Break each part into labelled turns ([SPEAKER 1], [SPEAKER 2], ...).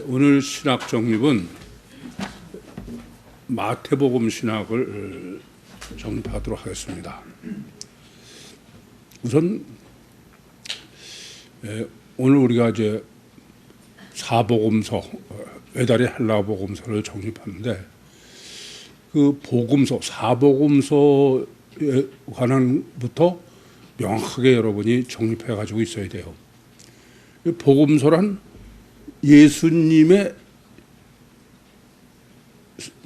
[SPEAKER 1] 오늘 신학 정립은 마태복음 신학을 정립하도록 하겠습니다. 우선 오늘 우리가 이제 사복음서, 외다리 헬라복음서를 정립하는데 그 복음서, 사복음서에 관한부터 명확하게 여러분이 정립해 가지고 있어야 돼요. 복음서란 예수님의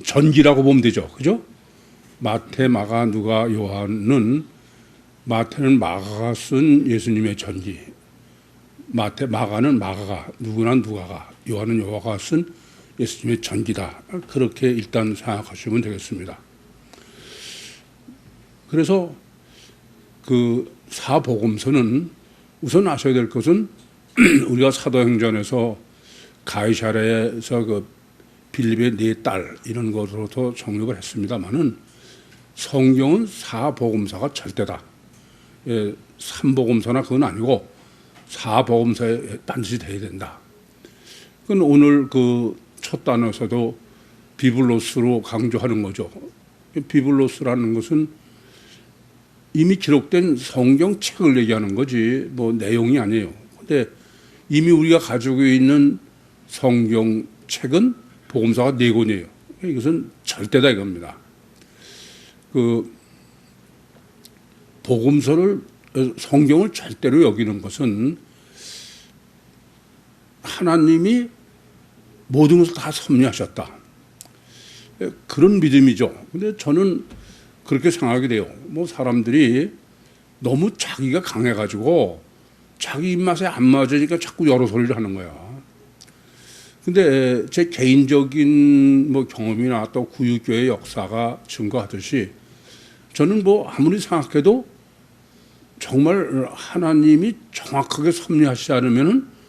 [SPEAKER 1] 전기라고 보면 되죠. 그죠? 마태, 마가, 누가, 요한은 마태는 마가가 쓴 예수님의 전기. 마가는 마가가, 누가가, 요한은 요한가 쓴 예수님의 전기다. 그렇게 일단 생각하시면 되겠습니다. 그래서 그 사복음서는 우선 아셔야 될 것은 우리가 사도행전에서 가이사랴에서 그 빌립의 네 딸 이런 것으로도 정립을 했습니다만은 성경은 사복음서가 절대다. 삼복음서나 그건 아니고 사복음서에 반드시 돼야 된다. 그건 오늘 그 첫 단어에서도 비블로스로 강조하는 거죠. 비블로스라는 것은 이미 기록된 성경 책을 얘기하는 거지 뭐 내용이 아니에요. 근데 이미 우리가 가지고 있는 성경 책은 복음서가 4권이에요. 이것은 절대다 이겁니다. 그 복음서를 성경을 절대로 여기는 것은 하나님이 모든 것을 다 섭리하셨다. 그런 믿음이죠. 근데 저는 그렇게 생각하게 돼요. 뭐 사람들이 너무 자기가 강해가지고 자기 입맛에 안 맞으니까 자꾸 여러 소리를 하는 거야. 근데 제 개인적인 뭐 경험이나 또 구유교의 역사가 증거하듯이 저는 뭐 아무리 생각해도 정말 하나님이 정확하게 섭리하시지 않으면은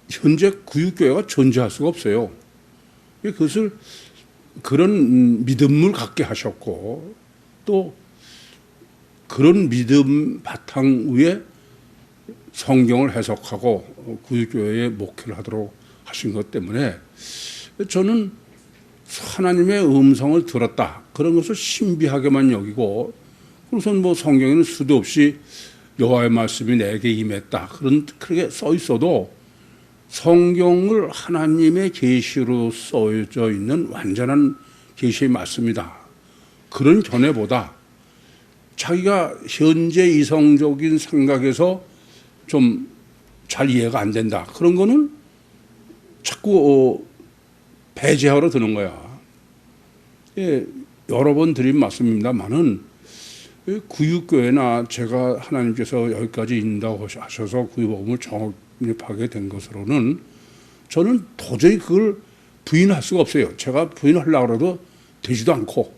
[SPEAKER 1] 현재 구유교회가 존재할 수가 없어요. 그것을 그런 믿음을 갖게 하셨고 또 그런 믿음 바탕 위에 성경을 해석하고 구유교회에 목회를 하도록 하신 것 때문에 저는 하나님의 음성을 들었다. 그런 것을 신비하게만 여기고 우선 뭐 성경에는 수도 없이 여호와의 말씀이 내게 임했다. 그렇게 써 있어도 성경을 하나님의 계시로 써져 있는 완전한 계시의 말씀이다. 그런 견해보다 자기가 현재 이성적인 생각에서 좀 잘 이해가 안 된다. 그런 거는 자꾸 배제하러 드는 거야. 여러 번 드린 말씀입니다만은 구유교회나 제가 하나님께서 여기까지 인다고 하셔서 구유복음을 정립하게 된 것으로는 저는 도저히 그걸 부인할 수가 없어요. 제가 부인하려고 해도 되지도 않고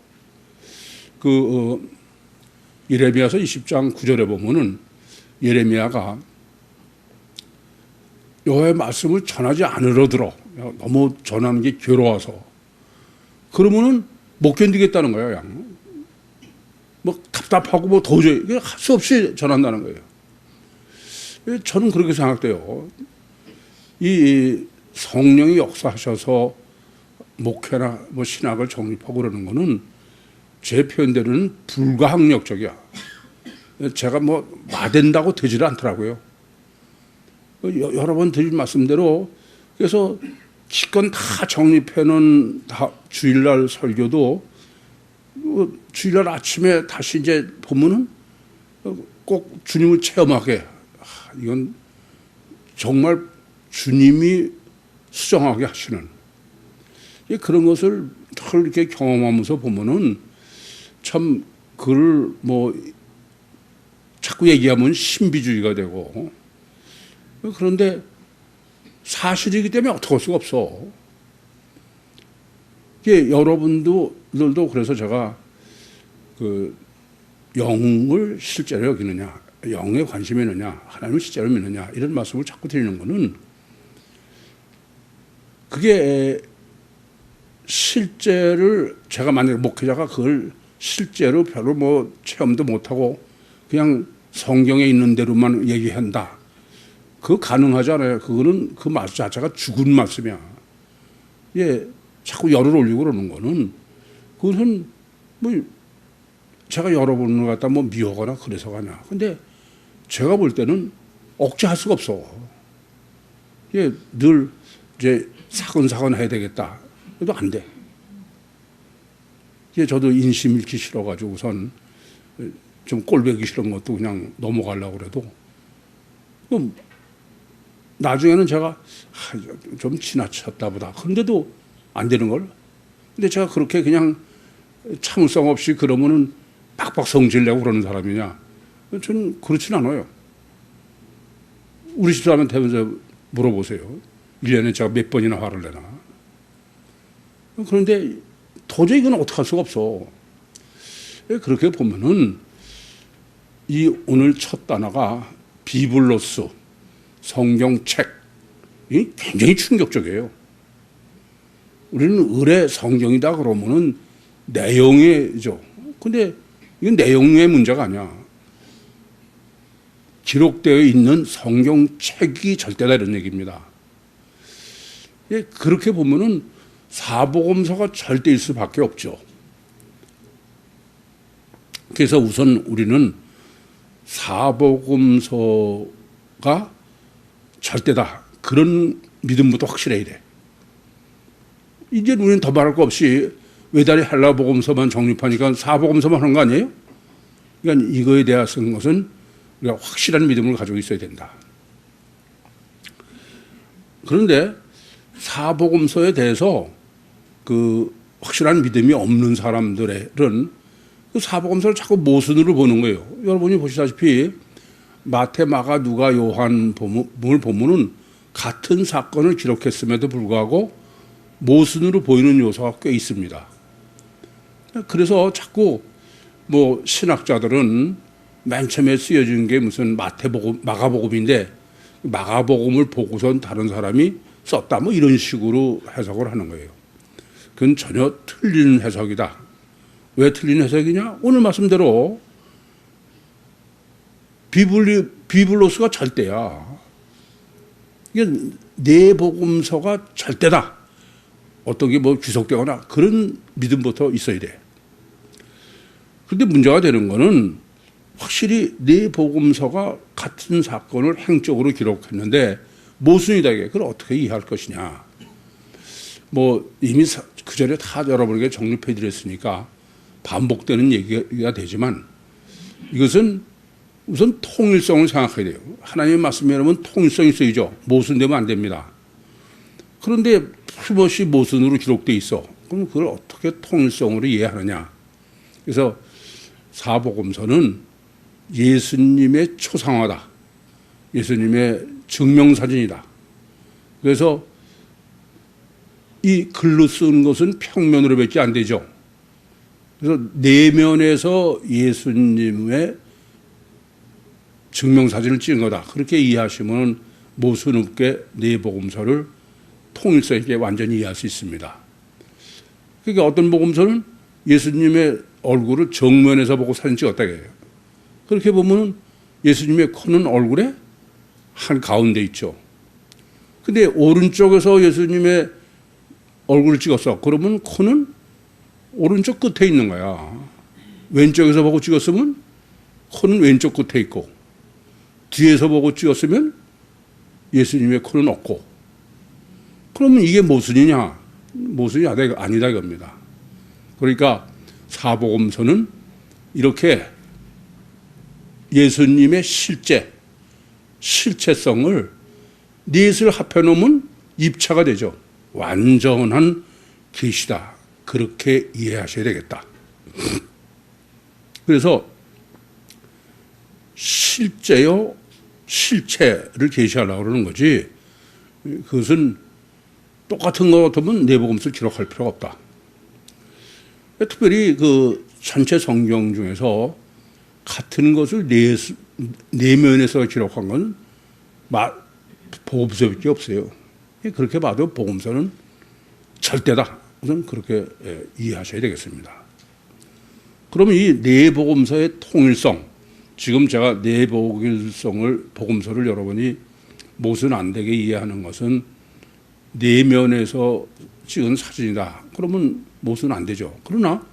[SPEAKER 1] 예레미야서 20장 9절에 보면은 예레미야가 여호와의 말씀을 전하지 않으려 들어. 너무 전하는 게 괴로워서. 그러면은 못 견디겠다는 거예요. 그냥. 뭐 답답하고 뭐 도저히 할 수 없이 전한다는 거예요. 저는 그렇게 생각돼요. 이 성령이 역사하셔서 목회나 뭐 신학을 정립하고 그러는 거는 제 표현대로는 불가항력적이야. 제가 뭐 나댄다고 되지를 않더라고요. 여러 번 드린 말씀대로 그래서 기껏 다 정립해놓은 주일날 설교도 주일날 아침에 다시 이제 보면은 꼭 주님을 체험하게 이건 정말 주님이 수정하게 하시는 그런 것을 이렇게 경험하면서 보면은 참 그걸 뭐 자꾸 얘기하면 신비주의가 되고 그런데 사실이기 때문에 어떻게 할 수가 없어. 이게 여러분들도 그래서 제가 그 영을 실제로 여기느냐, 영에 관심이 있느냐, 하나님을 실제로 믿느냐 이런 말씀을 자꾸 드리는 거는 그게 실제를 제가 만약에 목회자가 그걸 실제로 별로 뭐 체험도 못하고 그냥 성경에 있는 대로만 얘기한다. 그거 가능하지 않아요. 그거는 그 말씀 자체가 죽은 말씀이야. 예, 자꾸 열을 올리고 그러는 거는 그것은 뭐 제가 여러분을 갖다 뭐 미워하거나 그래서 가냐. 근데 제가 볼 때는 억제할 수가 없어. 예, 늘 이제 사근사근 해야 되겠다. 그래도 안 돼. 예, 저도 인심 잃기 싫어가지고 우선 좀 꼴보기 싫은 것도 그냥 넘어가려고 그래도 그럼 나중에는 제가 좀 지나쳤다 보다. 그런데도 안 되는 걸. 근데 제가 그렇게 그냥 참을성 없이 그러면은 빡빡 성질내고 그러는 사람이냐? 저는 그렇진 않아요. 우리 집사람한테 먼저 물어보세요. 1년에 제가 몇 번이나 화를 내나. 그런데 도저히 이건 어떻게 할 수가 없어. 그렇게 보면은 이 오늘 첫 단어가 비블로스, 성경책, 이 굉장히 충격적이에요. 우리는 의례 성경이다 그러면은 내용이죠. 근데 이건 내용의 문제가 아니야. 기록되어 있는 성경책이 절대다 이런 얘기입니다. 예, 그렇게 보면은 사복음서가 절대일 수밖에 없죠. 그래서 우선 우리는 사복음서가 절대다. 그런 믿음부터 확실해야 돼. 이제 우리는 더 말할 거 없이 외다리 헬라복음서만 정립하니까 사복음서만 하는 거 아니에요? 그러니까 이거에 대한 것은 우리가 확실한 믿음을 가지고 있어야 된다. 그런데 사복음서에 대해서 그 확실한 믿음이 없는 사람들은 그 사복음서를 자꾸 모순으로 보는 거예요. 여러분이 보시다시피 마태, 마가, 누가, 요한을 보면은 같은 사건을 기록했음에도 불구하고 모순으로 보이는 요소가 꽤 있습니다. 그래서 자꾸 뭐 신학자들은 맨 처음에 쓰여진 게 무슨 마태복음, 마가복음인데 마가복음을 보고선 다른 사람이 썼다 뭐 이런 식으로 해석을 하는 거예요. 그건 전혀 틀린 해석이다. 왜 틀린 해석이냐? 오늘 말씀대로 비블로스가 절대야. 이게 네 복음서가 절대다. 어떤 게 뭐 귀속되거나 그런 믿음부터 있어야 돼. 그런데 문제가 되는 거는 확실히 네 복음서가 같은 사건을 행적으로 기록했는데 모순이다 이게. 그걸 어떻게 이해할 것이냐. 뭐 이미 그 전에 다 여러분에게 정립해 드렸으니까 반복되는 얘기가 되지만 이것은 우선 통일성을 생각해야 돼요. 하나님의 말씀이 여러분 통일성이 있어야죠. 모순되면 안 됩니다. 그런데 수없이 모순으로 기록돼 있어. 그럼 그걸 어떻게 통일성으로 이해하느냐. 그래서 사복음서는 예수님의 초상화다. 예수님의 증명사진이다. 그래서 이 글로 쓴 것은 평면으로 밖에 안 되죠. 그래서 내면에서 예수님의 증명사진을 찍은 거다. 그렇게 이해하시면 모순 없게 네 복음서를 통일성 있게 완전히 이해할 수 있습니다. 그러니까 어떤 복음서는 예수님의 얼굴을 정면에서 보고 사진 찍었다 해요. 그렇게 보면 예수님의 코는 얼굴에 한 가운데 있죠. 근데 오른쪽에서 예수님의 얼굴을 찍었어. 그러면 코는 오른쪽 끝에 있는 거야. 왼쪽에서 보고 찍었으면 코는 왼쪽 끝에 있고 뒤에서 보고 찍었으면 예수님의 코는 없고 그러면 이게 모순이냐? 모순이 아니다 이겁니다. 그러니까 사복음서는 이렇게 예수님의 실체성을 넷을 합해놓으면 입체가 되죠. 완전한 계시다. 그렇게 이해하셔야 되겠다. 그래서 실제요, 실체를 계시하려고 그러는 거지. 그것은 똑같은 것 같으면 내복음서를 기록할 필요가 없다. 특별히 그 전체 성경 중에서 같은 것을 내면에서 기록한 건 복음서밖에 없어요. 그렇게 봐도 복음서는 절대다. 우선 그렇게 이해하셔야 되겠습니다. 그러면 이 네 복음서의 통일성, 지금 제가 네 복음서를 여러분이 못은 안 되게 이해하는 것은 내면에서 찍은 사진이다. 그러면 못은 안 되죠. 그러나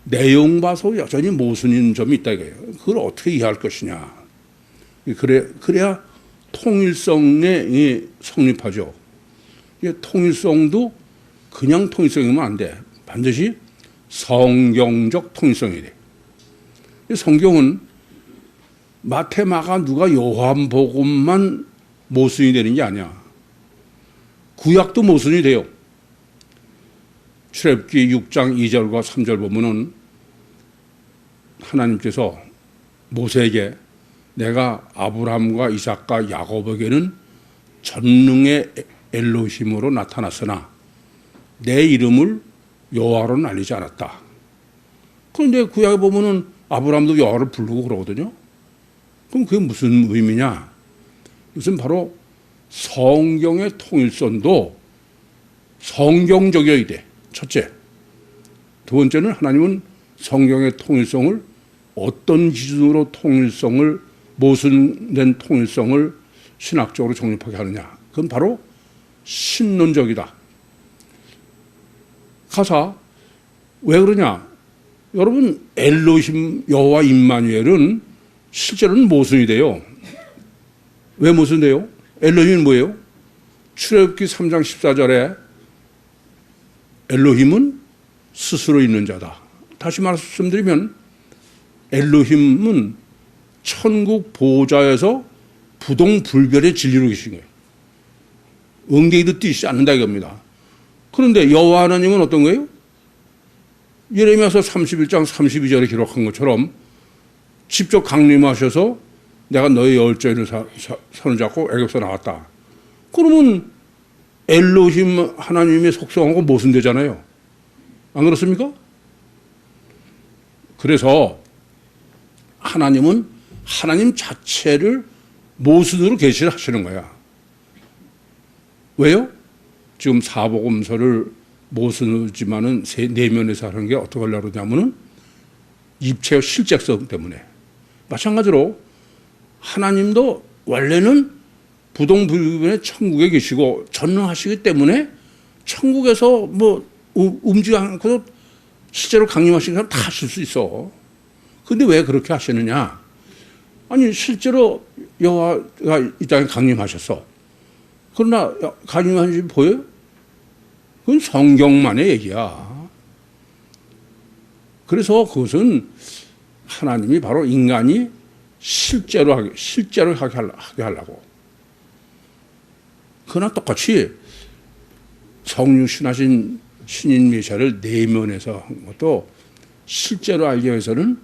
[SPEAKER 1] 내용 봐서 여전히 모순인 점이 있다 이거예요. 그걸 어떻게 이해할 것이냐. 그래야 통일성에 성립하죠. 통일성도 그냥 통일성이면 안 돼. 반드시 성경적 통일성이 돼. 성경은 마태, 마가, 누가, 요한복음만 모순이 되는 게 아니야. 구약도 모순이 돼요. 출애굽기 6장 2절과 3절 보면은 하나님께서 모세에게 내가 아브라함과 이삭과 야곱에게는 전능의 엘로힘으로 나타났으나 내 이름을 여호와로 알리지 않았다. 그런데 구약에 보면은 아브라함도 여호와를 부르고 그러거든요. 그럼 그게 무슨 의미냐? 이것은 바로 성경의 통일성도 성경적이어야 돼. 첫째. 두 번째는 하나님은 성경의 통일성을 어떤 기준으로 통일성을 모순된 통일성을 신학적으로 정립하게 하느냐. 그건 바로 신론적이다. 가사 왜 그러냐? 여러분 엘로힘 여호와 임마누엘은 실제로는 모순이 돼요. 왜 모순돼요? 엘로힘은 뭐예요? 출애굽기 3장 14절에 엘로힘은 스스로 있는 자다. 다시 말씀드리면 엘로힘은 천국 보좌에서 부동불변의 진리로 계신 거예요. 엉덩이도 뛰지 않는다 이겁니다. 그런데 여호와 하나님은 어떤 거예요? 예레미야서 31장 32절에 기록한 것처럼 직접 강림하셔서 내가 너의 열조를 손을 잡고 애굽에서 나왔다. 그러면 엘로힘 하나님의 속성하고 모순되잖아요. 안 그렇습니까? 그래서 하나님은 하나님 자체를 모순으로 계시를 하시는 거야. 왜요? 지금 사복음서를 모순이지만은 내면에서 하는 게 어떻게 하려고 그러냐면은 입체의 실제성 때문에. 마찬가지로 하나님도 원래는 부동불변의 천국에 계시고 전능하시기 때문에 천국에서 뭐 움직이지 않고도 실제로 강림하신 사람 다 하실 수 있어. 근데 왜 그렇게 하시느냐? 아니 실제로 여호와가 이 땅에 강림하셨어. 그러나 강림하신 지 보여요? 그건 성경만의 얘기야. 그래서 그것은 하나님이 바로 인간이 실제로 하게 하려고. 그러나 똑같이 성육신하신 신인 메시아를 내면에서 한 것도 실제로 알기 위해서는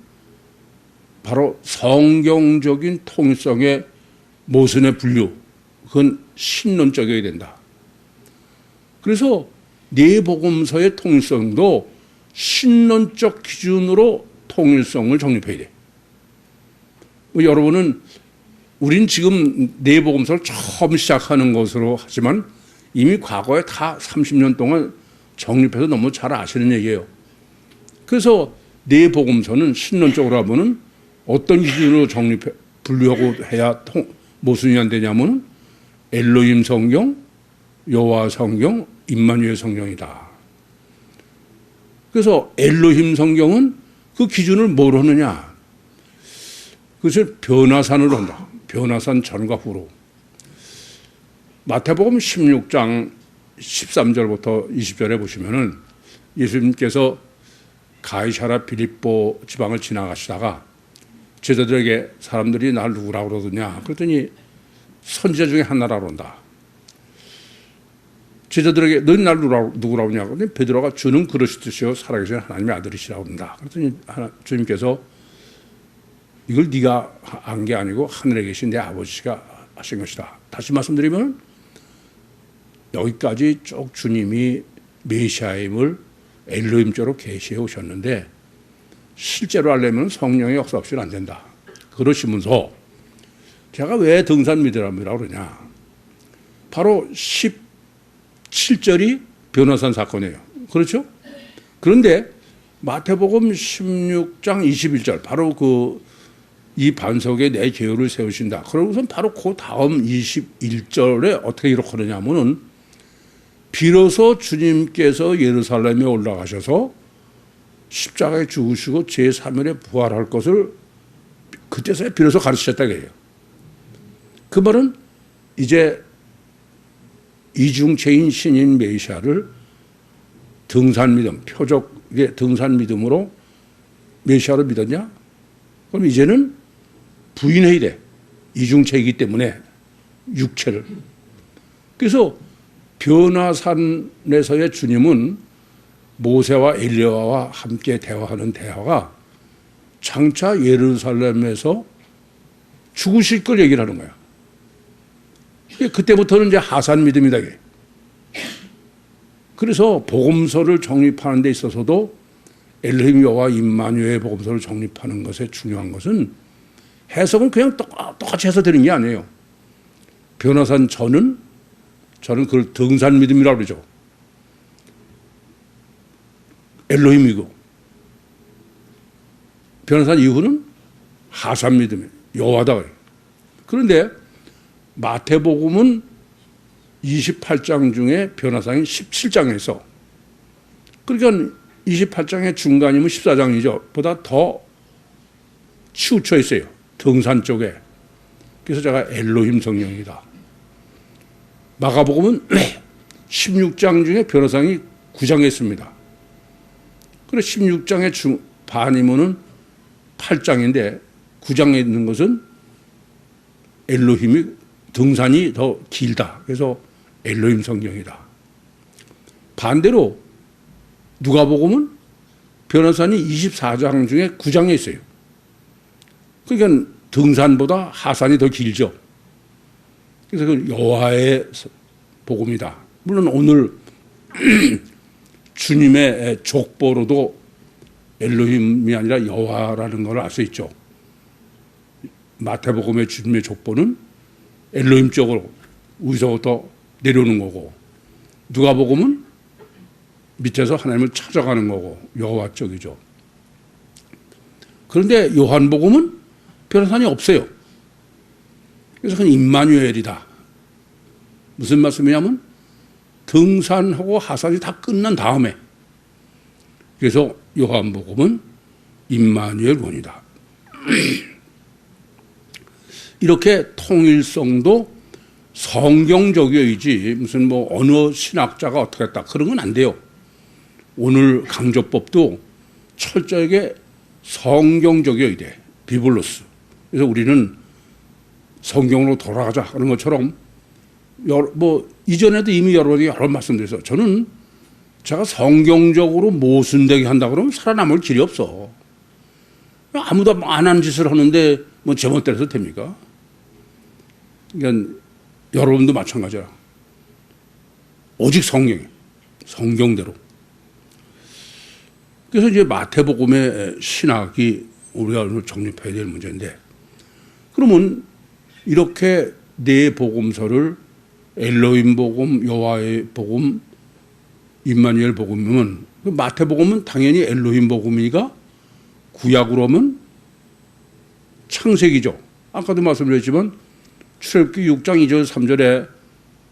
[SPEAKER 1] 바로 성경적인 통일성의 모순의 분류, 그건 신론적이어야 된다. 그래서 네 복음서의 통일성도 신론적 기준으로 통일성을 정립해야 돼. 여러분은 우린 지금 네 복음서를 처음 시작하는 것으로 하지만 이미 과거에 다 30년 동안 정립해서 너무 잘 아시는 얘기예요. 그래서 네 복음서는 신론적으로 하면은 어떤 기준으로 분류하고 해야 모순이 안 되냐면은 엘로힘 성경, 여호와 성경, 임마누엘 성경이다. 그래서 엘로힘 성경은 그 기준을 뭐로 하느냐? 그것을 변화산으로 한다. 변화산 전과 후로. 마태복음 16장 13절부터 20절에 보시면은 예수님께서 가이사랴 빌립보 지방을 지나가시다가 제자들에게 사람들이 날 누구라고 그러더냐? 그랬더니 선지자 중에 하나라고 한다. 제자들에게 너희 날 누구라고 하냐고. 그랬더니 베드로가 주는 그러시듯이요 살아계신 하나님의 아들이시라고 한다. 그랬더니 주님께서 이걸 네가 한 게 아니고 하늘에 계신 내 아버지가 하신 것이다. 다시 말씀드리면 여기까지 쭉 주님이 메시아임을 엘로힘적으로 계시해 오셨는데 실제로 하려면 성령의 역사 없이는 안 된다. 그러시면서 제가 왜 등산 믿으라고 그러냐. 바로 17절이 변화산 사건이에요. 그렇죠? 그런데 마태복음 16장 21절 바로 그 이 반석에 내 계율을 세우신다. 그러고선 바로 그 다음 21절에 어떻게 기록하느냐면은 비로소 주님께서 예루살렘에 올라가셔서 십자가에 죽으시고 제3일에 부활할 것을 그때서야 비로소 가르치셨다고 해요. 그 말은 이제 이중체인 신인 메시아를 등산 믿음, 표적의 등산 믿음으로 메시아로 믿었냐? 그럼 이제는 부인해야 돼. 이중체이기 때문에 육체를. 그래서 변화산에서의 주님은 모세와 엘리야와 함께 대화하는 대화가 장차 예루살렘에서 죽으실 걸 얘기를 하는 거야. 그때부터는 이제 하산 믿음이다. 그래서 복음서를 정립하는 데 있어서도 엘로힘 여호와 임마누엘 복음서를 정립하는 것에 중요한 것은 해석은 그냥 똑같이 해서 드린 게 아니에요. 변화산 저는 그걸 등산 믿음이라고 그러죠. 엘로힘이고 변화산 이후는 하산 믿음이에요. 여호와다. 그런데 마태복음은 28장 중에 변화산인 17장에서 그러니까 28장의 중간이면 14장이죠. 보다 더 치우쳐 있어요. 등산 쪽에. 그래서 제가 엘로힘 성령이다. 마가복음은 16장 중에 변화산이 9장에 있습니다. 그래 16장의 반이면은 8장인데 9장에 있는 것은 엘로힘이 등산이 더 길다. 그래서 엘로힘 성경이다. 반대로 누가복음은 변화산이 24장 중에 9장에 있어요. 그러니까 등산보다 하산이 더 길죠. 그래서 그 여호와의 복음이다. 물론 오늘 주님의 족보로도 엘로힘이 아니라 여호와라는 걸 알 수 있죠. 마태복음의 주님의 족보는 엘로힘 쪽으로 위서부터 내려오는 거고 누가복음은 밑에서 하나님을 찾아가는 거고 여호와 쪽이죠. 그런데 요한복음은 변화산이 없어요. 그래서 그건 임마누엘이다. 무슨 말씀이냐면 등산하고 하산이 다 끝난 다음에 그래서 요한복음은 임마누엘 원이다. 이렇게 통일성도 성경적이어야지 무슨 뭐 어느 신학자가 어떻게 했다 그런 건 안 돼요. 오늘 강조법도 철저하게 성경적이어야 돼. 비블로스. 그래서 우리는 성경으로 돌아가자 하는 것처럼 뭐 이전에도 이미 여러 말씀드려서 저는 제가 성경적으로 모순되게 한다 그러면 살아남을 길이 없어. 아무도 안 한 짓을 하는데 뭐 제멋대로 됩니까? 그러니까 여러분도 마찬가지야. 오직 성경대로. 그래서 이제 마태복음의 신학이 우리가 오늘 정립해야 될 문제인데 그러면 이렇게 네 복음서를 엘로힘 복음, 여호와의 복음, 임마누엘 복음이면 마태복음은 당연히 엘로힘 복음이니까 구약으로 하면 창세기죠. 아까도 말씀드렸지만 출애굽기 6장 2절 3절에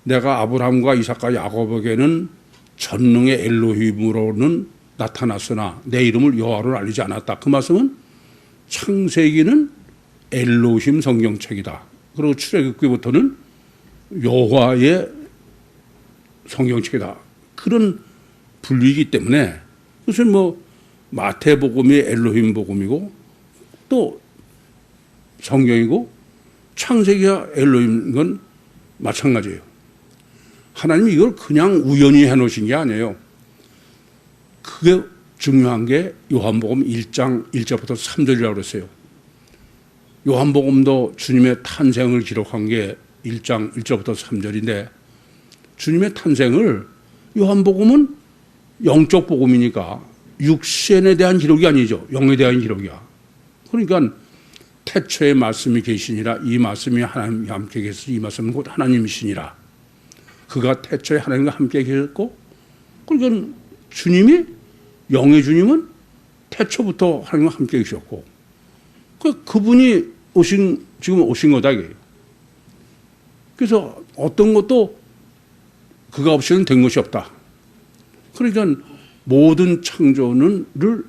[SPEAKER 1] 내가 아브라함과 이삭과 야곱에게는 전능의 엘로힘으로는 나타났으나 내 이름을 여호와로 알리지 않았다. 그 말씀은 창세기는 엘로힘 성경책이다. 그리고 출애굽기부터는 여호와의 성경책이다. 그런 분류이기 때문에 무슨 뭐 마태복음이 엘로힘 복음이고 또 성경이고 창세기가 엘로힘인 건 마찬가지예요. 하나님이 이걸 그냥 우연히 해놓으신 게 아니에요. 그게 중요한 게 요한복음 1장 1절부터 3절이라고 그랬어요. 요한복음도 주님의 탄생을 기록한 게 1장 1절부터 3절인데 주님의 탄생을 요한복음은 영적 복음이니까 육신에 대한 기록이 아니죠. 영에 대한 기록이야. 그러니까 태초에 말씀이 계시니라 이 말씀이 하나님과 함께 계시니 이 말씀은 곧 하나님이시니라. 그가 태초에 하나님과 함께 계셨고 그러니까 주님이 영의 주님은 태초부터 하나님과 함께 계셨고 그분이 지금 오신 거다 이게. 그래서 어떤 것도 그가 없이는 된 것이 없다. 그러니까 모든 창조를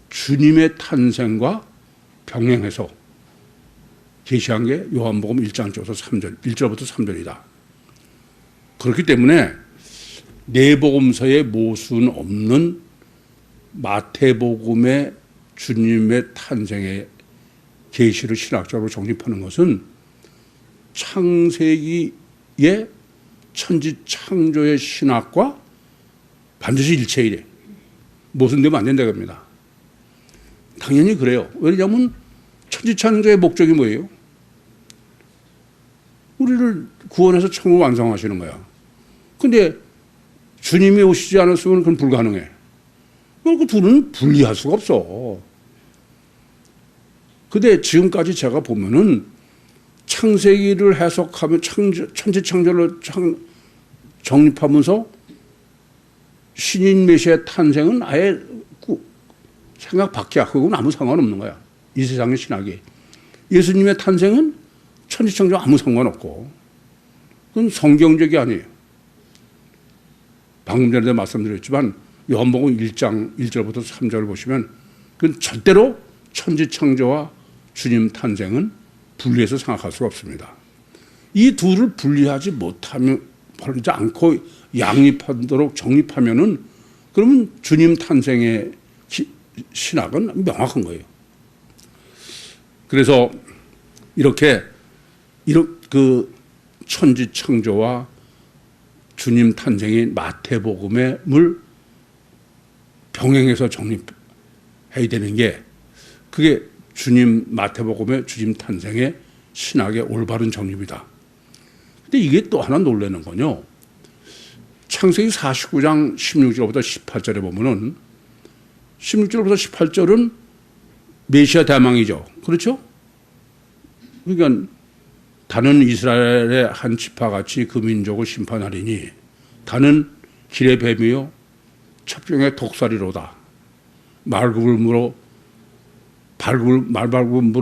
[SPEAKER 1] 주님의 탄생과 병행해서 계시한 게 요한복음 1장 1절부터 3절이다. 그렇기 때문에 내복음서에 모순 없는 마태복음의 주님의 탄생의 계시를 신학적으로 정립하는 것은 창세기의 천지창조의 신학과 반드시 일체이래. 모순되면 안 된다고 합니다. 당연히 그래요. 왜냐하면 천지창조의 목적이 뭐예요? 우리를 구원해서 천국 완성하시는 거야. 근데 주님이 오시지 않았으면 그건 불가능해. 그 둘은 분리할 수가 없어. 근데 지금까지 제가 보면은 창세기를 해석하면 천지창조를 정립하면서 신인 메시아의 탄생은 아예 생각 밖이야. 그건 아무 상관없는 거야. 이 세상의 신학이. 예수님의 탄생은 천지창조 아무 상관없고 그건 성경적이 아니에요. 방금 전에도 말씀드렸지만 요한복음 1장 1절부터 3절을 보시면 그건 절대로 천지창조와 주님 탄생은 분리해서 생각할 수가 없습니다. 이 둘을 분리하지 못하면 버리지 않고 양립하도록 정립하면은 그러면 주님 탄생의 신학은 명확한 거예요. 그래서 이렇게 그 천지창조와 주님 탄생인 마태복음을 병행해서 정립해야 되는 게 그게 주님 마태복음의 주님 탄생의 신학의 올바른 정립이다. 근데 이게 또 하나 놀라는 건요. 창세기 49장 16절부터 18절에 보면은 16절부터 18절은 메시아 대망이죠. 그렇죠? 그러니까 다는 이스라엘의 한 지파같이 그 민족을 심판하리니 다는 길의 뱀이요 첩경의 독사리로다. 말발굽음으로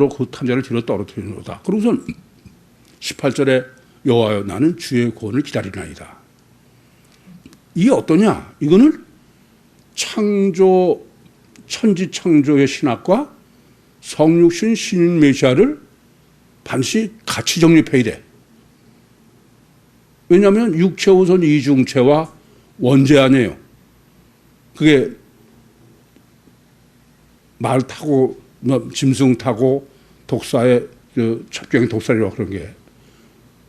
[SPEAKER 1] 그 탄자를 뒤로 떨어뜨리노다. 그러고선 18절에 여호와여 나는 주의 구원을 기다리나이다. 이게 어떠냐? 이거는 천지창조의 신학과 성육신 신인 메시아를 반드시 같이 정립해야 돼. 왜냐하면 육체 우선 이중체와 원죄 아니에요. 그게 말 타고 짐승 타고 독사의 첩경의 독사리라고 그런 게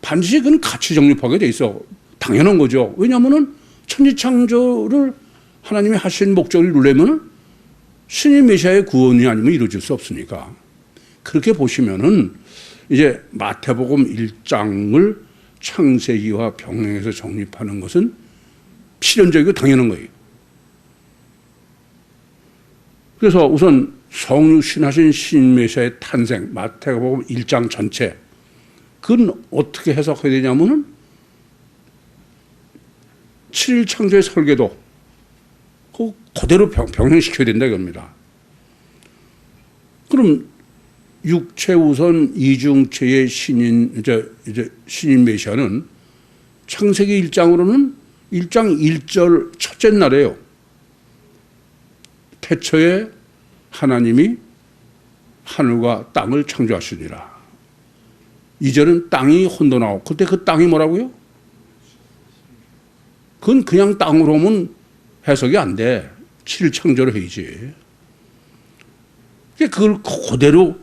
[SPEAKER 1] 반드시 그건 같이 정립하게 돼 있어. 당연한 거죠. 왜냐하면은 천지창조를 하나님이 하신 목적을 이루려면은 신인 메시아의 구원이 아니면 이루어질 수 없으니까. 그렇게 보시면은 이제 마태복음 1장을 창세기와 병행해서 정립하는 것은 필연적이고 당연한 거예요. 그래서 우선 성육신하신 신인 메시아의 탄생, 마태복음 1장 전체, 그건 어떻게 해석해야 되냐면은 7일 창조의 설계도 그대로 병행시켜야 된다 이겁니다. 그럼 육체 우선 이중체의 신인 메시아는 창세기 1장으로는 1장 1절 첫째 날에요. 태초에 하나님이 하늘과 땅을 창조하시니라. 2절은 땅이 혼돈하고 그때 그 땅이 뭐라고요? 그건 그냥 땅으로 오면 해석이 안 돼. 7일 창조를 해야지. 그걸 그대로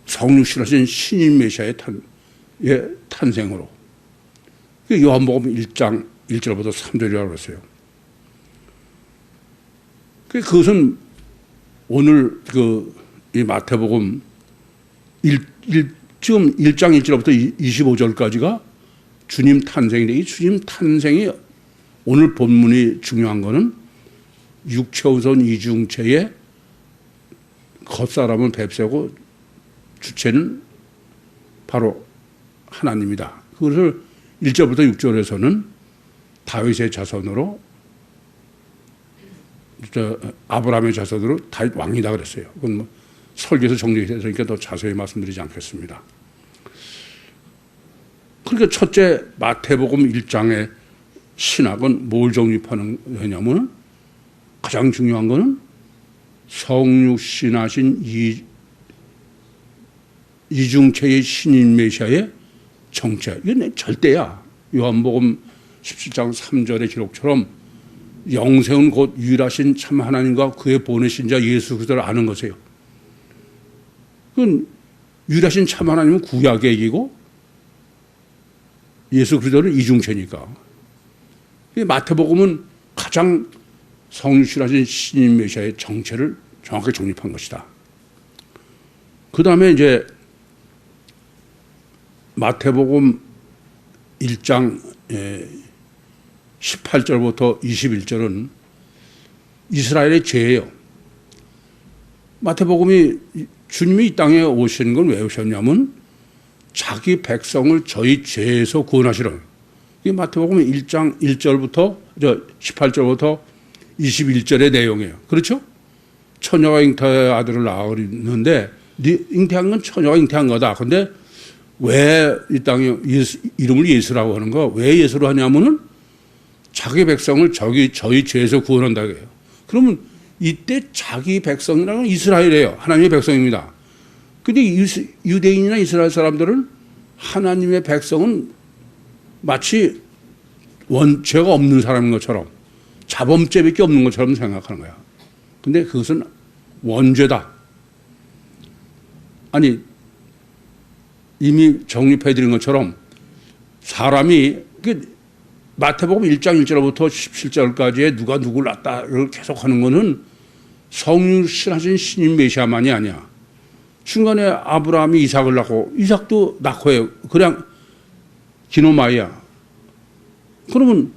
[SPEAKER 1] 성육신하신 신인 메시아의 탄생으로. 요한복음 1장 1절부터 3절이라고 그랬어요. 그것은 오늘 이 마태복음 지금 1장 1절부터 25절까지가 주님 탄생인데 이 주님 탄생이 오늘 본문이 중요한 거는 육체우선 이중체의 겉사람은 뱁새고 주체는 바로 하나님이다. 그것을 1절부터 6절에서는 다윗의 자손으로 아브라함의 자손으로 다윗 왕이다 그랬어요. 그건 뭐 설교에서 정리되니까 더 자세히 말씀드리지 않겠습니다. 그러니까 첫째 마태복음 1장의 신학은 뭘 정립하는 거냐면 가장 중요한 거는 성육신하신 이중체의 신인 메시아의 정체. 이건 절대야. 요한복음 17장 3절의 기록처럼 영생은 곧 유일하신 참 하나님과 그의 보내신 자 예수 그리스도를 아는 것이에요. 그건 유일하신 참 하나님은 구약의 얘기고 예수 그리스도는 이중체니까. 마태복음은 가장 성육신하신 신인 메시아의 정체를 정확하게 정립한 것이다. 그 다음에 이제 마태복음 1장 18절부터 21절은 이스라엘의 죄예요. 마태복음이 주님이 이 땅에 오신 건 왜 오셨냐면 자기 백성을 저희 죄에서 구원하시러. 이게 마태복음 1장 1절부터 18절부터 21절의 내용이에요. 그렇죠? 처녀가 잉태의 아들을 낳았는데 잉태한 건 처녀가 잉태한 거다. 근데 왜 이 땅에 이름을 예수라고 하는 거? 왜 예수로 하냐면은 자기 백성을 저희 죄에서 구원한다고 해요. 그러면 이때 자기 백성이라는 건 이스라엘이에요. 하나님의 백성입니다. 근데 유대인이나 이스라엘 사람들은 하나님의 백성은 마치 죄가 없는 사람인 것처럼 자범죄밖에 없는 것처럼 생각하는 거야. 근데 그것은 원죄다. 아니 이미 정립해드린 것처럼 사람이 마태복음 1장 1절부터 17절까지의 누가 누구를 낳다를 계속하는 것은 성육신하신 신인 메시아만이 아니야. 중간에 아브라함이 이삭을 낳고 이삭도 낳고 해요. 그냥 기노마이야. 그러면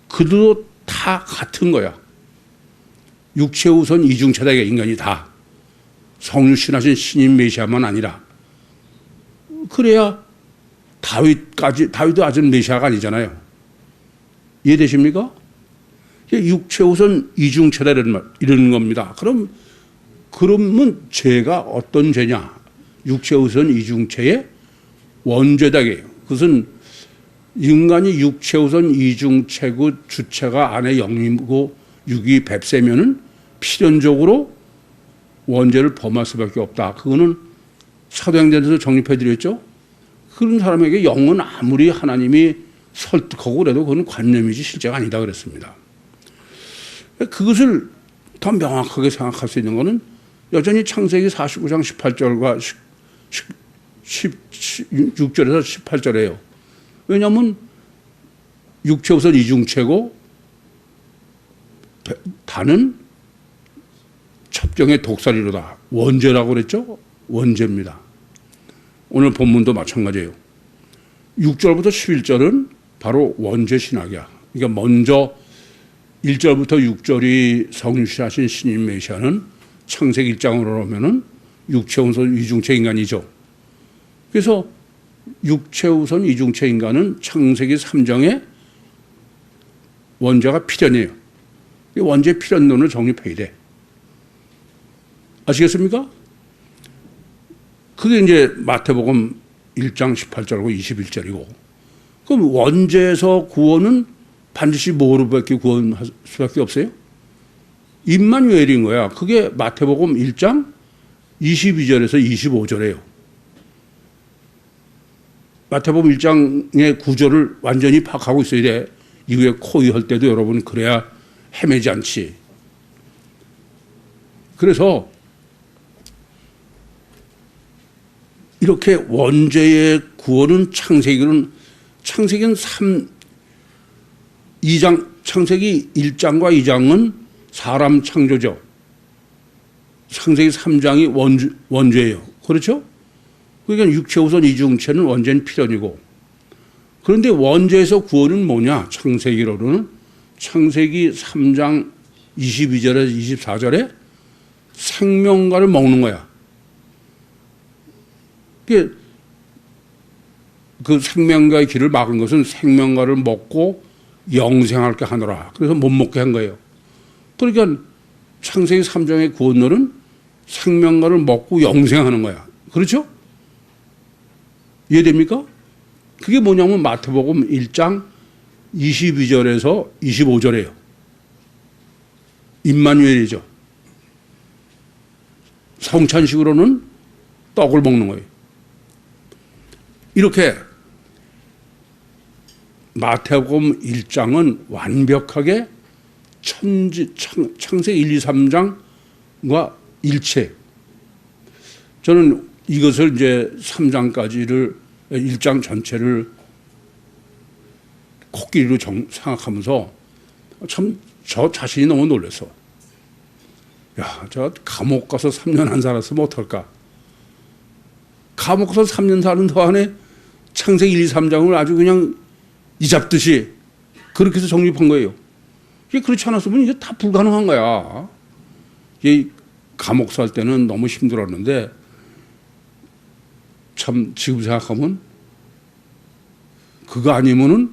[SPEAKER 1] 그들도 다 같은 거야. 육체 우선 이중체다. 인간이 다. 성육신하신 신인 메시아만 아니라. 그래야 다윗도 아직 메시아가 아니잖아요. 이해되십니까? 육체 우선 이중체다 이러는 겁니다. 그러면 죄가 어떤 죄냐? 육체 우선 이중체의 원죄다게요. 그것은 인간이 육체 우선 이중체고 주체가 안에 영이고 육이 뱁새면은 필연적으로 원죄를 범할 수밖에 없다. 그거는 사도행전에서 정립해드렸죠. 그런 사람에게 영은 아무리 하나님이 설득하고 그래도 그건 관념이지 실제가 아니다 그랬습니다. 그것을 더 명확하게 생각할 수 있는 것은 여전히 창세기 49장 18절과 16절에서 18절이에요. 왜냐하면 육체 우선 이중체고 다는 첩경의 독살이로다. 원죄라고 그랬죠? 원죄입니다. 오늘 본문도 마찬가지예요. 6절부터 11절은 바로 원죄 신학이야. 그러니까 먼저 1절부터 6절이 성육신하신 신인 메시아는 창세기 1장으로 오면은 육체 우선 이중체 인간이죠. 그래서 육체 우선 이중체 인간은 창세기 3장에 원죄가 필연이에요. 원죄 필연론을 정립해야 돼. 아시겠습니까? 그게 이제 마태복음 1장 18절이고 21절이고. 그럼 원죄에서 구원은 반드시 뭐로밖에 구원할 수밖에 없어요? 임마누엘인 거야. 그게 마태복음 1장 22절에서 25절이에요. 마태복음 1장의 구조를 완전히 파악하고 있어야 돼. 이후에 코의할 때도 여러분 그래야 헤매지 않지. 그래서 이렇게 원죄의 구원은 창세기는 2장, 창세기 1장과 2장은 사람 창조죠. 창세기 3장이 원죄예요. 그렇죠? 그러니까 육체 우선 이중체는 원죄는 필연이고. 그런데 원죄에서 구원은 뭐냐? 창세기로는 창세기 3장 22절에서 24절에 생명과를 먹는 거야. 그 생명과의 길을 막은 것은 생명과를 먹고 영생할게 하노라. 그래서 못 먹게 한 거예요. 그러니까 창세기 3장의 구원론은 생명과를 먹고 영생하는 거야. 그렇죠? 이해됩니까? 그게 뭐냐면 마태복음 1장 22절에서 25절이에요. 임마누엘이죠. 성찬식으로는 떡을 먹는 거예요. 이렇게 마태복음 1장은 완벽하게 창세기 1, 2, 3장과 일체. 저는 이것을 이제 3장까지를 1장 전체를 코끼리로 생각하면서 참 저 자신이 너무 놀랐어. 야, 저 감옥 가서 3년 안 살았으면 어떨까? 감옥 가서 3년 사는 동안에 창세기 1, 2, 3장을 아주 그냥 이잡듯이 그렇게 해서 정립한 거예요. 이게 그렇지 않았으면 이게 다 불가능한 거야. 이 감옥 살 때는 너무 힘들었는데 참 지금 생각하면 그거 아니면은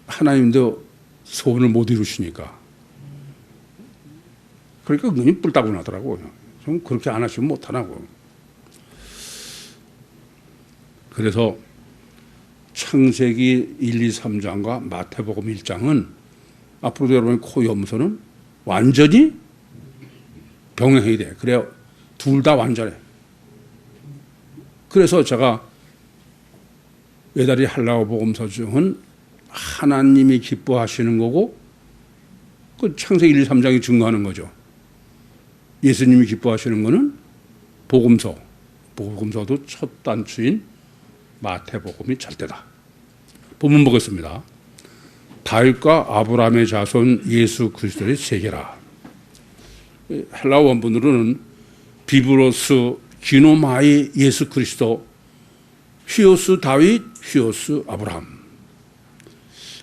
[SPEAKER 1] 하나님도 소원을 못 이루시니까. 그러니까 은근히 뿔따구나더라고요. 좀 그렇게 안 하시면 못 하나고. 그래서 창세기 1, 2, 3장과 마태복음 1장은 앞으로도 여러분의 코 염소는 완전히 병행해야 돼. 그래야 둘 다 완전해. 그래서 제가 외다리 한라어 복음서 중은 하나님이 기뻐하시는 거고 그 창세기 1, 2, 3장이 증거하는 거죠. 예수님이 기뻐하시는 거는 복음서도 첫 단추인 마태복음이 절대다. 본문 보겠습니다. 다윗과 아브라함의 자손 예수 그리스도의 세계라. 헬라어 원문으로는 비브로스 기노마이 예수 그리스도 휘오스 다윗 휘오스 아브라함.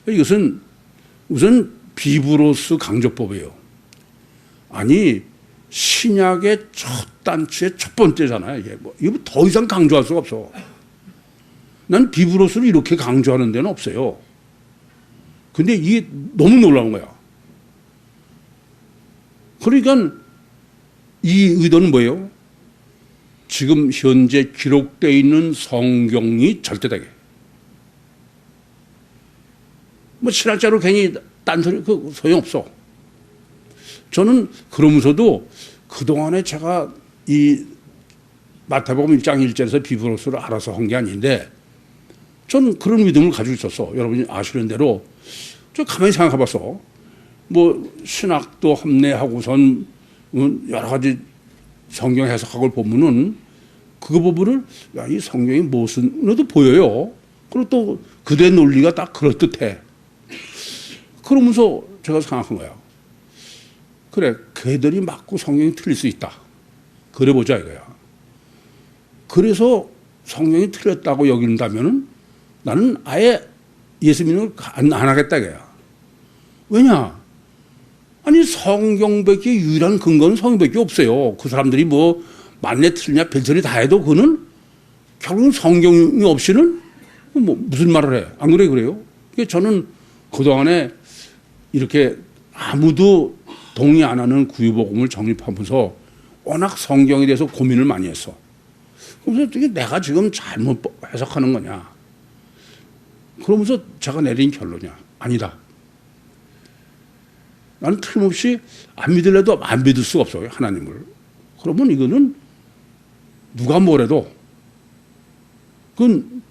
[SPEAKER 1] 이것은 우선 비브로스 강조법이에요. 아니 신약의 첫 단추의 첫 번째잖아요. 이거 더 이상 강조할 수가 없어. 난 비브로스를 이렇게 강조하는 데는 없어요. 근데 이게 너무 놀라운 거야. 그러니까 이 의도는 뭐예요? 지금 현재 기록되어 있는 성경이 절대되게. 뭐 신학자로 괜히 딴소리 그 소용없어. 저는 그러면서도 그동안에 제가 이 마태복음 1장 1절에서 비브로스를 알아서 한 게 아닌데 저는 그런 믿음을 가지고 있었어. 여러분이 아시는 대로 저 가만히 생각해 봤어. 뭐 신학도 합리하고선 여러 가지 성경 해석학을 보면은 그 부분을 야, 이 성경이 무엇으로도 보여요. 그리고 또 그들의 논리가 딱 그럴듯해. 그러면서 제가 생각한 거야. 그래, 걔들이 맞고 성경이 틀릴 수 있다. 그래 보자 이거야. 그래서 성경이 틀렸다고 여긴다면은 나는 아예 예수 믿는 걸 안 하겠다 이거야. 왜냐? 아니 성경밖에 유일한 근거는 성경밖에 없어요. 그 사람들이 뭐 맞네 틀리냐 별소리 다 해도 그는 결국은 성경이 없이는 뭐 무슨 말을 해. 안 그래요? 그러니까 저는 그동안에 이렇게 아무도 동의 안 하는 구유복음을 정립하면서 워낙 성경에 대해서 고민을 많이 했어. 그래서 이게 내가 지금 잘못 해석하는 거냐. 그러면서 제가 내린 결론이야. 아니다. 나는 틀림없이 안 믿을래도 안 믿을 수가 없어요. 하나님을. 그러면 이거는 누가 뭐래도 그건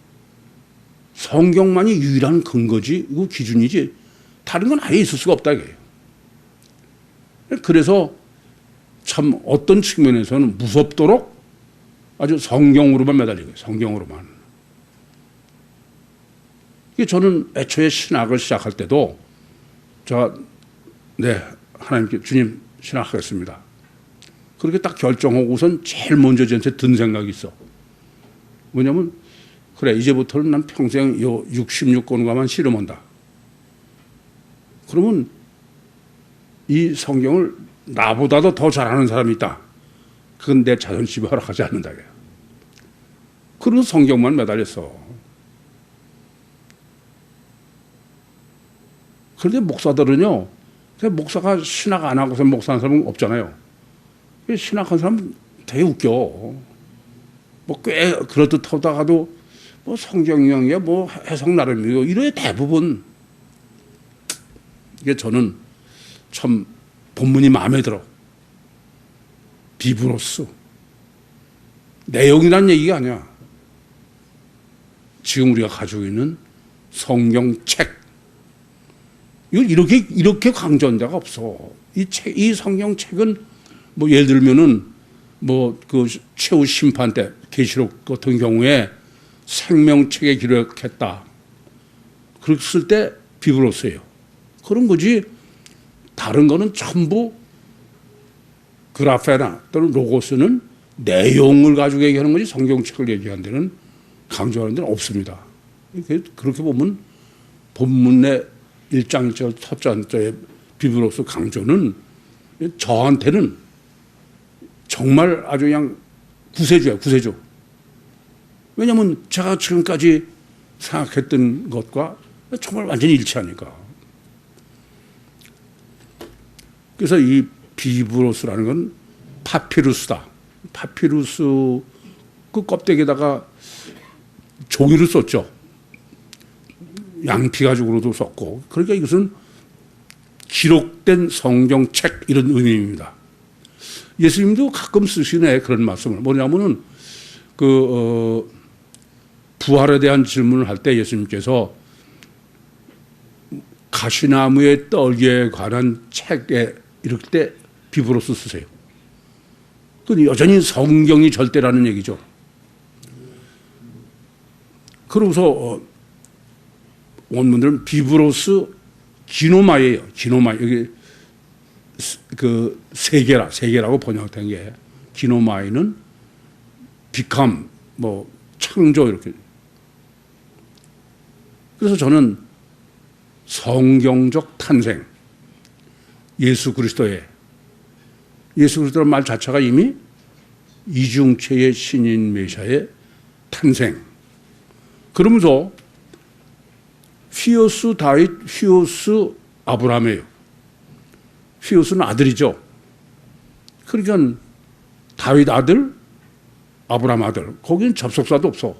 [SPEAKER 1] 성경만이 유일한 근거지, 이거 기준이지 다른 건 아예 있을 수가 없다 이거예요. 그래서 참 어떤 측면에서는 무섭도록 아주 성경으로만 매달리고 성경으로만. 이게 저는 애초에 신학을 시작할 때도 제가 하나님께 주님 신학하겠습니다. 그렇게 딱 결정하고선 제일 먼저 저한테 든 생각이 있어. 뭐냐면 그래 이제부터는 난 평생 요 66권과만 씨름한다. 그러면 이 성경을 나보다도 더 잘하는 사람이 있다. 그건 내 자존심이 허락하지 않는다. 그래서 성경만 매달렸어. 그런데 목사들은요. 목사가 신학 안 하고서 목사하는 사람은 없잖아요. 신학한 사람 되게 웃겨. 뭐 꽤 그렇듯하다가도 뭐 성경이야 뭐 해석 나름이고 이래 대부분. 이게 저는 참 본문이 마음에 들어. 비브로스. 내용이란 얘기가 아니야. 지금 우리가 가지고 있는 성경책. 이걸 이렇게 강조한 데가 없어. 이 성경책은 뭐 예를 들면은 뭐 그 최후 심판 때 계시록 같은 경우에 생명책에 기록했다. 그랬을 때 비브로스예요. 그런 거지. 다른 거는 전부 그라페나 또는 로고스는 내용을 가지고 얘기하는 거지 성경책을 얘기하는 데는 강조하는 데는 없습니다. 그렇게 보면 본문의 1장 1절 첫 번째 비브로스 강조는 저한테는 정말 아주 그냥 구세주야, 구세주. 왜냐하면 제가 지금까지 생각했던 것과 정말 완전히 일치하니까. 그래서 이 비브로스라는 건 파피루스다. 파피루스 그 껍데기에다가 종이를 썼죠. 양피 가죽으로도 썼고. 그러니까 이것은 기록된 성경책 이런 의미입니다. 예수님도 가끔 쓰시네 그런 말씀을. 뭐냐면은 부활에 대한 질문을 할 때 예수님께서 가시나무의 떡에 관한 책에 이럴 때 비브로스 쓰세요. 그 여전히 성경이 절대라는 얘기죠. 그러고서 원문들은 비브로스 기노마예요. 기노마. 여기 그 세계라고 번역된 게 기노마이는 become 뭐 창조 이렇게. 그래서 저는 성경적 탄생 예수 그리스도라는 말 자체가 이미 이중체의 신인 메시아의 탄생. 그러면서 휘오스 다윗, 휘오스 아브라함이에요. 휘오스는 아들이죠. 그러니까 다윗 아들, 아브라함 아들. 거기는 접속사도 없어.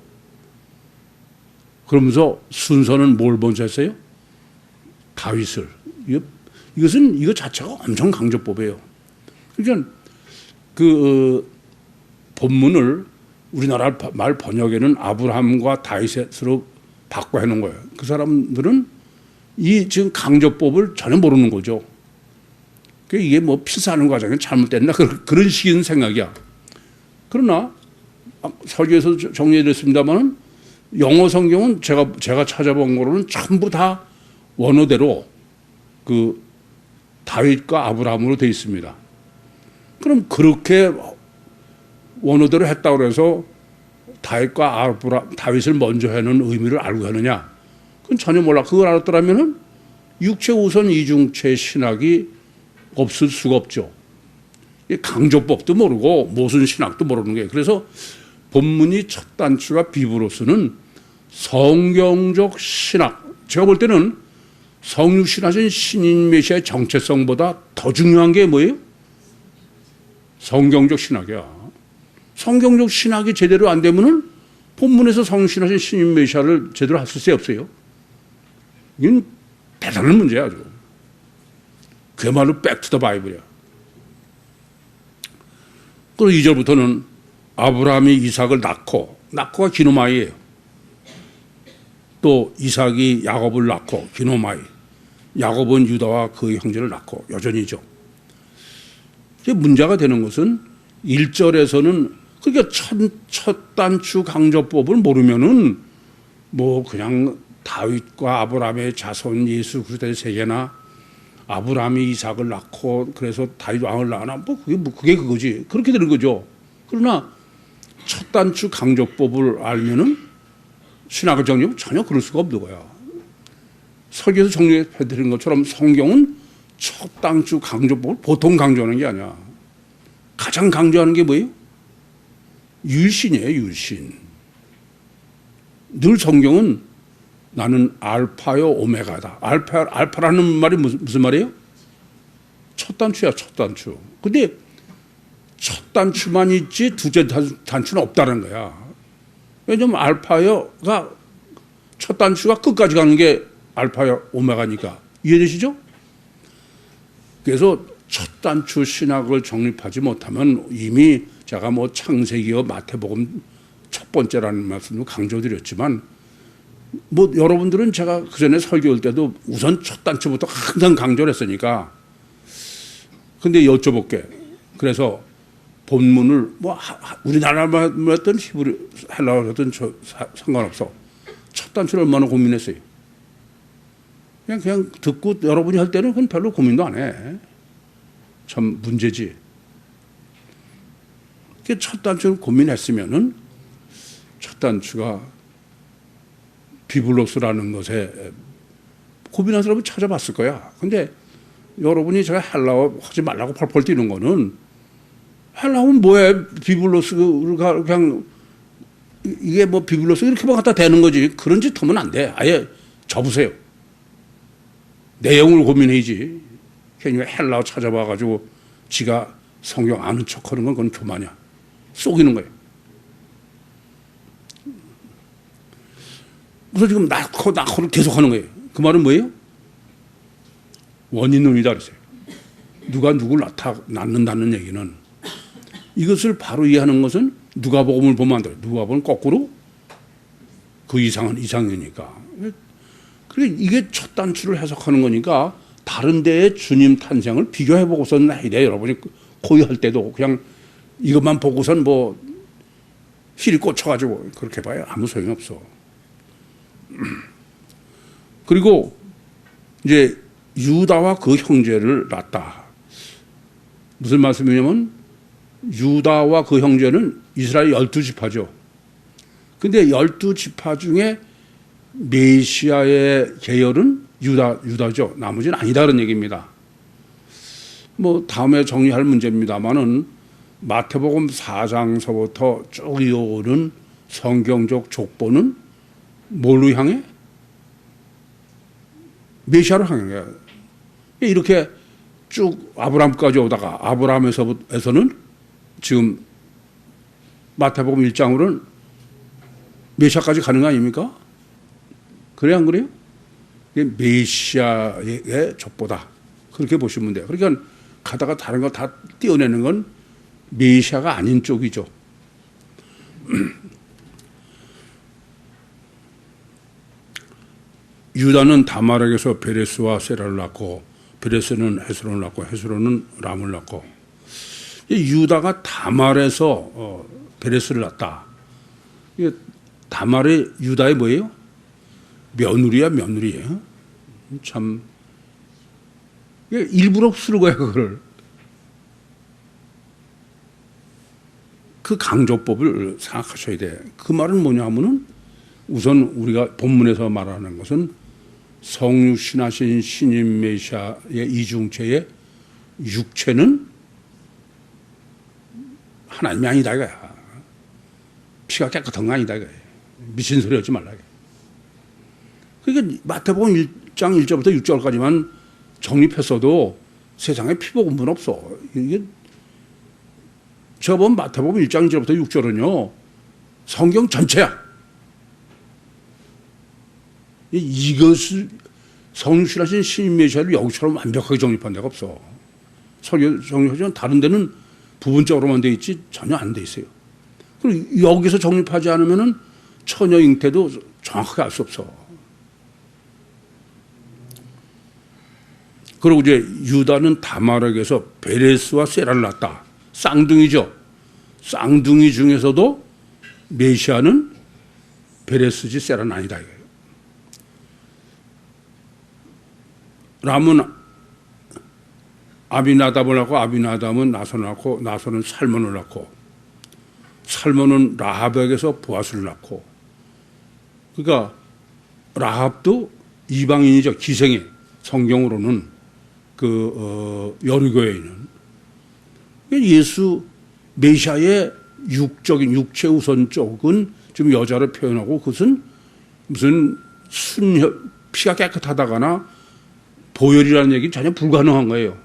[SPEAKER 1] 그러면서 순서는 뭘 먼저 했어요? 다윗을. 이거 자체가 엄청 강조법이에요. 그러니까 본문을 우리나라 말 번역에는 아브라함과 다윗으로 바꿔 해놓은 거예요. 그 사람들은 이 지금 강조법을 전혀 모르는 거죠. 이게 뭐 필사하는 과정이 잘못됐나 그런 식인 생각이야. 그러나 설교에서 정리해드렸습니다만은 영어 성경은 제가 찾아본 거로는 전부 다 원어대로 그 다윗과 아브라함으로 되어 있습니다. 그럼 그렇게 원어대로 했다고 해서 다윗을 먼저 하는 의미를 알고 하느냐? 그건 전혀 몰라. 그걸 알았더라면은 육체 우선 이중체 신학이 없을 수가 없죠. 강조법도 모르고 모순 신학도 모르는 거예요. 그래서 본문이 첫 단추가 비브로스는 성경적 신학. 제가 볼 때는 성육신하신 신인 메시아의 정체성보다 더 중요한 게 뭐예요? 성경적 신학이야. 성경적 신학이 제대로 안 되면은 본문에서 성육신하신 신인 메시아를 제대로 할 수 없어요. 이건 대단한 문제야 아주. 그야말로 백투더 바이블이야. 그리고 2절부터는 아브라함이 이삭을 낳고가 기노마이예요. 또 이삭이 야곱을 낳고 기노마이. 야곱은 유다와 그의 형제를 낳고 여전히죠. 이게 문제가 되는 것은 1절에서는 그러니까 첫 단추 강조법을 모르면은 뭐 그냥 다윗과 아브라함의 자손 예수 그리스도의 세계나 아브라함이 이삭을 낳고 그래서 다윗 왕을 낳나 뭐 그게 그거지. 그렇게 되는 거죠. 그러나 첫 단추 강조법을 알면은 신학을 정리하면 전혀 그럴 수가 없는 거야. 설교에서 정리해 드린 것처럼 성경은 첫 단추 강조법을 보통 강조하는 게 아니야. 가장 강조하는 게 뭐예요? 율신이에요, 율신. 늘 성경은 나는 알파요 오메가다. 알파라는 말이 무슨 말이에요? 첫 단추야, 첫 단추. 근데 첫 단추만 있지 두째 단추는 없다는 거야. 왜냐면 알파가 첫 단추가 끝까지 가는 게 알파야 오메가니까. 이해되시죠? 그래서 첫 단추 신학을 정립하지 못하면 이미 제가 뭐 창세기와 마태복음 첫 번째라는 말씀도 강조드렸지만 뭐 여러분들은 제가 그전에 설교할 때도 우선 첫 단추부터 항상 강조를 했으니까 근데 여쭤볼게. 그래서 본문을 뭐 우리나라만 했던 히브리 헬라어를 했던 상관없어. 첫 단추를 얼마나 고민했어요. 그냥 듣고 여러분이 할 때는 그건 별로 고민도 안 해. 참 문제지. 첫 단추를 고민했으면은 첫 단추가 비블로스라는 것에 고민한 사람을 찾아봤을 거야. 근데 여러분이 제가 헬라어 하지 말라고 펄펄 뛰는 거는 헬라어는 뭐해? 비블로스가 그냥 이게 뭐 비블로스 이렇게만 갖다 대는 거지. 그런 짓 하면 안 돼. 아예 접으세요. 내용을 고민해야지. 괜히 헬라어 찾아봐가지고 지가 성경 아는 척하는 건 그건 교만이야. 속이는 거예요. 그래서 지금 낳고를 계속하는 거예요. 그 말은 뭐예요? 원인론이다 그랬어요. 누가 누구를 낳는다는 얘기는 이것을 바로 이해하는 것은 누가복음을 보면 안 돼요. 누가복음은 거꾸로 그 이상이니까. 그리고 이게 첫 단추를 해석하는 거니까 다른 데의 주님 탄생을 비교해 보고서는 해야 돼. 여러분이 고유할 때도 그냥 이것만 보고선 뭐 힐이 꽂혀가지고 그렇게 봐요. 아무 소용이 없어. 그리고 이제 유다와 그 형제를 낳았다. 무슨 말씀이냐면 유다와 그 형제는 이스라엘 12지파죠. 근데 12지파 중에 메시아의 계열은 유다죠. 나머지는 아니다 그런 얘기입니다. 뭐 다음에 정리할 문제입니다만은 마태복음 4장서부터 쭉 이어오는 성경적 족보는 뭘로 향해? 메시아로 향해. 이렇게 쭉 아브라함까지 오다가 아브라함에서는 지금 마태복음 1장으로는 메시아까지 가는 거 아닙니까? 그래 안 그래요? 이게 메시아의 족보다. 그렇게 보시면 돼요. 그러니까 가다가 다른 거 다 떼어내는 건 메시아가 아닌 쪽이죠. 유다는 다말에게서 베레스와 세라를 낳고 베레스는 헤스론을 낳고 헤스론은 람을 낳고 유다가 다말에서 베레스를 낳았다. 다말의 유다의 뭐예요? 며느리예요. 참 일부러 쓰는 거야 그걸. 그 강조법을 생각하셔야 돼. 그 말은 뭐냐 하면은 우선 우리가 본문에서 말하는 것은 성육신하신 신임 메시아의 이중체의 육체는 하나님이 아니다 이거야. 피가 깨끗한 거 아니다 이거야. 미친 소리 하지 말라. 그러니까 마태복음 1장 1절부터 6절까지만 정립했어도 세상에 피복음은 없어. 이게 제가 본 마태복음 1장 1절부터 6절은요 성경 전체야. 이것을 성육신하신 신임 메시아를 여기처럼 완벽하게 정립한 데가 없어. 설교 정립하지만 다른 데는 부분적으로만 돼 있지 전혀 안 돼 있어요. 그리고 여기서 정립하지 않으면은 처녀 잉태도 정확하게 알 수 없어. 그리고 이제 유다는 다말에게서 베레스와 세라를 낳았다. 쌍둥이죠. 쌍둥이 중에서도 메시아는 베레스지 세라는 아니다. 람은 아비나답을 낳고 아비나답은 나손을 낳고 나손은 살몬을 낳고 살몬은 라합에게서 보아스를 낳고 그러니까 라합도 이방인이죠. 기생이 성경으로는 여리고에 있는 예수 메시아의 육적인 육체 우선 쪽은 좀 여자를 표현하고 그것은 무슨 피가 깨끗하다거나 보혈이라는 얘기는 전혀 불가능한 거예요.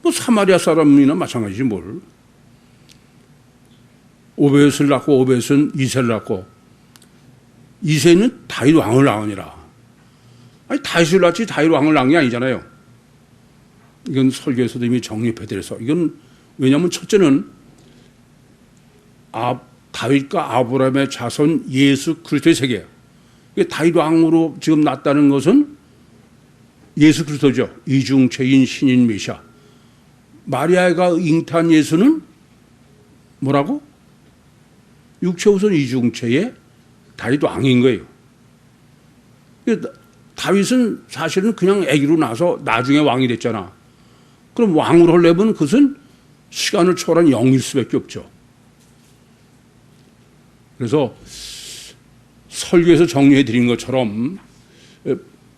[SPEAKER 1] 뭐 사마리아 사람이나 마찬가지지 뭘. 오벳을 낳고 오벳은 이새를 낳고 이새는 다윗 왕을 낳으니라. 아니 다윗을 낳지 다윗 왕을 낳은 게 아니잖아요. 이건 설교에서도 이미 정립해드려서 이건 왜냐하면 첫째는 다윗과 아브라함의 자손 예수 그리스도의 세계예요. 다윗 왕으로 지금 낳았다는 것은 예수 그리스도죠. 이중체인 신인 메시아. 마리아가 잉태한 예수는 뭐라고? 육체 우선 이중체의 다윗 왕인 거예요. 다윗은 사실은 그냥 아기로 나서 나중에 왕이 됐잖아. 그럼 왕으로 하려면 그것은 시간을 초월한 영일 수밖에 없죠. 그래서 설교에서 정리해 드린 것처럼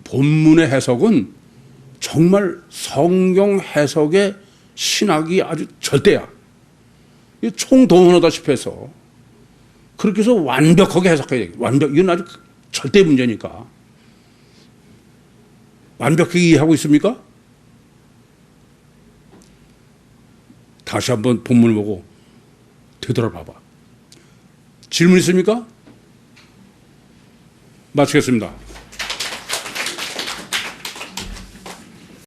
[SPEAKER 1] 본문의 해석은 정말 성경 해석의 신학이 아주 절대야. 총동원하다시피 해서 그렇게 해서 완벽하게 해석해야 돼. 이건 아주 절대 문제니까. 완벽하게 이해하고 있습니까? 다시 한번 본문을 보고 되돌아봐봐. 질문 있습니까? 마치겠습니다.